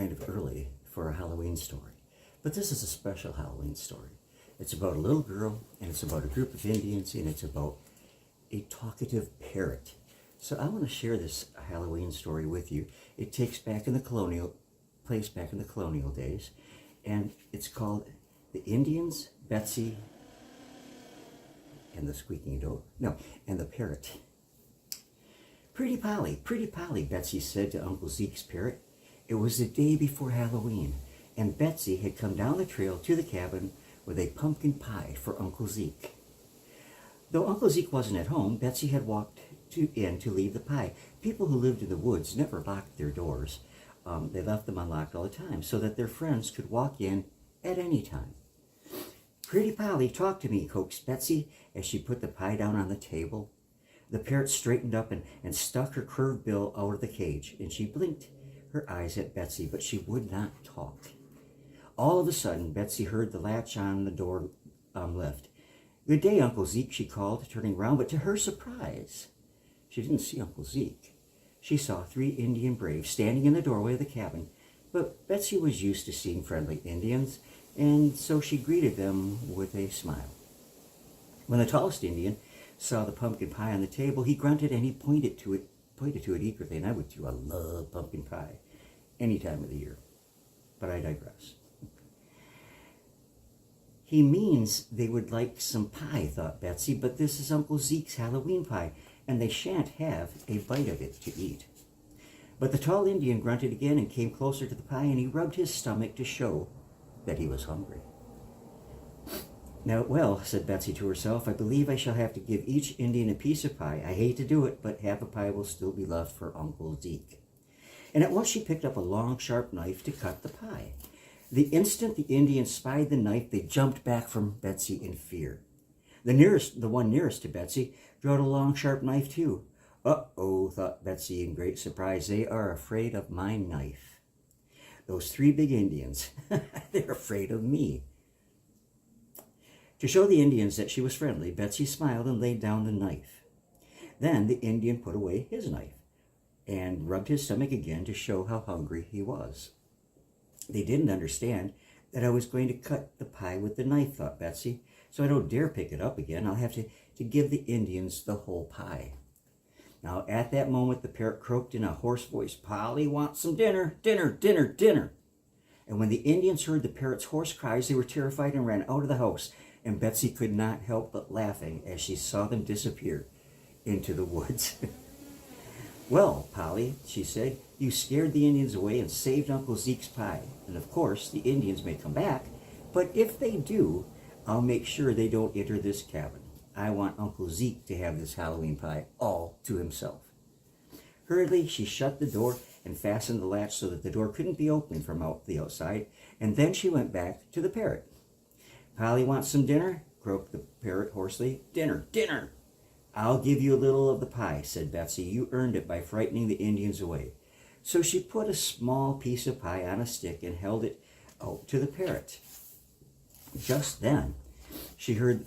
kind of early for a Halloween story, but this is a special Halloween story. It's about a little girl, and it's about a group of Indians, and it's about a talkative parrot. So I want to share this Halloween story with you. It takes back in the colonial days, and it's called The Indians, Betsy, and the Squeaking Door. No, and the Parrot. Pretty Polly, Betsy said to Uncle Zeke's parrot. It was the day before Halloween, and Betsy had come down the trail to the cabin with a pumpkin pie for Uncle Zeke. Though Uncle Zeke wasn't at home, Betsy had walked in to leave the pie. People who lived in the woods never locked their doors. They left them unlocked all the time so that their friends could walk in at any time. Pretty Polly, talk to me, coaxed Betsy as she put the pie down on the table. The parrot straightened up and stuck her curved bill out of the cage, and she blinked her eyes at Betsy, but she would not talk. All of a sudden, Betsy heard the latch on the door lift. Good day, Uncle Zeke, she called, turning round, but to her surprise, she didn't see Uncle Zeke. She saw 3 Indian braves standing in the doorway of the cabin, but Betsy was used to seeing friendly Indians, and so she greeted them with a smile. When the tallest Indian saw the pumpkin pie on the table, he grunted and he pointed to it eagerly, and I would too. I love pumpkin pie any time of the year, but I digress. He means they would like some pie, thought Betsy, but this is Uncle Zeke's Halloween pie, and they shan't have a bite of it to eat. But the tall Indian grunted again and came closer to the pie, and he rubbed his stomach to show that he was hungry. Now, well, said Betsy to herself, I believe I shall have to give each Indian a piece of pie. I hate to do it, but half a pie will still be left for Uncle Zeke. And at once she picked up a long, sharp knife to cut the pie. The instant the Indians spied the knife, they jumped back from Betsy in fear. The one nearest to Betsy, drew out a long, sharp knife too. Uh-oh, thought Betsy in great surprise. They are afraid of my knife. Those 3 big Indians, they're afraid of me. To show the Indians that she was friendly, Betsy smiled and laid down the knife. Then the Indian put away his knife and rubbed his stomach again to show how hungry he was. They didn't understand that I was going to cut the pie with the knife, thought Betsy, so I don't dare pick it up again. I'll have to give the Indians the whole pie. Now, at that moment, the parrot croaked in a hoarse voice, Polly wants some dinner, dinner, dinner, dinner. And when the Indians heard the parrot's hoarse cries, they were terrified and ran out of the house, and Betsy could not help but laughing as she saw them disappear into the woods. Well, Polly, she said, you scared the Indians away and saved Uncle Zeke's pie. And of course, the Indians may come back, but if they do, I'll make sure they don't enter this cabin. I want Uncle Zeke to have this Halloween pie all to himself. Hurriedly, she shut the door and fastened the latch so that the door couldn't be opened from the outside, and then she went back to the parrot. Polly wants some dinner? Croaked the parrot hoarsely. Dinner, dinner! I'll give you a little of the pie, said Betsy. You earned it by frightening the Indians away. So she put a small piece of pie on a stick and held it out to the parrot. Just then, she heard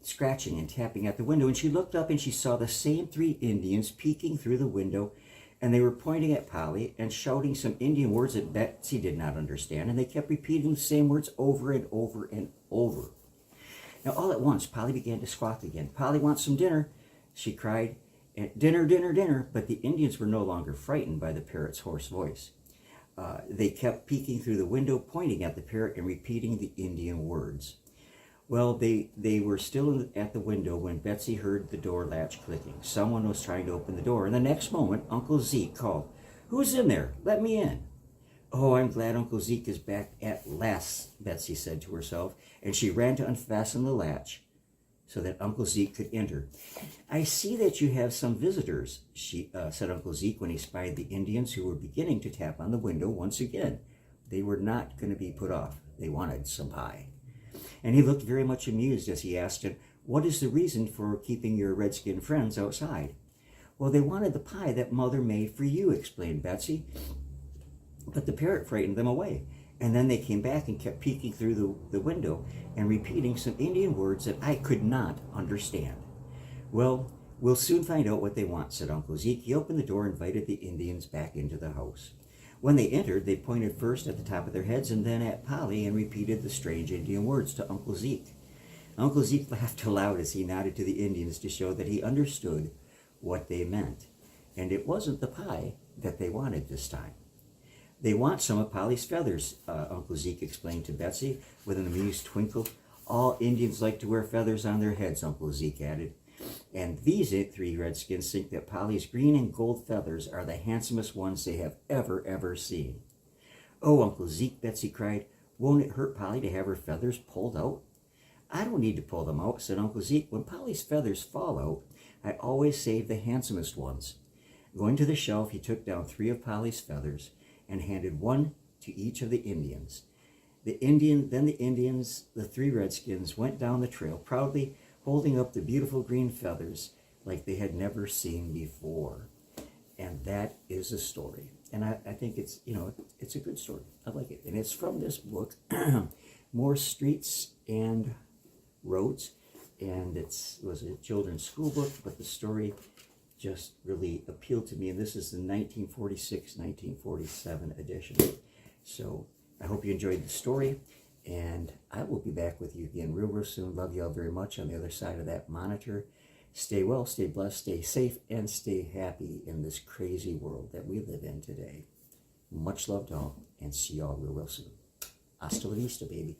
scratching and tapping at the window, and she looked up and she saw the same 3 Indians peeking through the window, and they were pointing at Polly and shouting some Indian words that Betsy did not understand, and they kept repeating the same words over and over and over. Now, all at once, Polly began to squawk again. Polly wants some dinner, she cried. Dinner, dinner, dinner. But the Indians were no longer frightened by the parrot's hoarse voice. They kept peeking through the window, pointing at the parrot and repeating the Indian words. Well, they were still at the window when Betsy heard the door latch clicking. Someone was trying to open the door, and the next moment, Uncle Zeke called, Who's in there? Let me in. Oh, I'm glad Uncle Zeke is back at last, Betsy said to herself, and she ran to unfasten the latch so that Uncle Zeke could enter. I see that you have some visitors, said Uncle Zeke when he spied the Indians who were beginning to tap on the window once again. They were not going to be put off. They wanted some pie. And he looked very much amused as he asked him, What is the reason for keeping your red-skinned friends outside? Well, they wanted the pie that Mother made for you, explained Betsy. But the parrot frightened them away. And then they came back and kept peeking through the window and repeating some Indian words that I could not understand. Well, we'll soon find out what they want, said Uncle Zeke. He opened the door and invited the Indians back into the house. When they entered, they pointed first at the top of their heads and then at Polly and repeated the strange Indian words to Uncle Zeke. Uncle Zeke laughed aloud as he nodded to the Indians to show that he understood what they meant. And it wasn't the pie that they wanted this time. They want some of Polly's feathers, Uncle Zeke explained to Betsy with an amused twinkle. All Indians like to wear feathers on their heads, Uncle Zeke added. And these 3 redskins think that Polly's green and gold feathers are the handsomest ones they have ever seen. Oh, Uncle Zeke, Betsy cried, won't it hurt Polly to have her feathers pulled out? I don't need to pull them out, said Uncle Zeke. When Polly's feathers fall out, I always save the handsomest ones. Going to the shelf, he took down 3 of Polly's feathers and handed one to each of the Indians. Then the Indians, the 3 redskins, went down the trail, proudly holding up the beautiful green feathers like they had never seen before. And that is a story. And I think it's, it's a good story. I like it. And it's from this book, More Streets and Roads. And it was a children's school book, but the story just really appealed to me. And this is the 1946-1947 edition. So I hope you enjoyed the story. And I will be back with you again real soon. Love you all very much on the other side of that monitor. Stay well, stay blessed, stay safe, and stay happy in this crazy world that we live in today. Much love to all, and see y'all real soon. Hasta la vista, baby.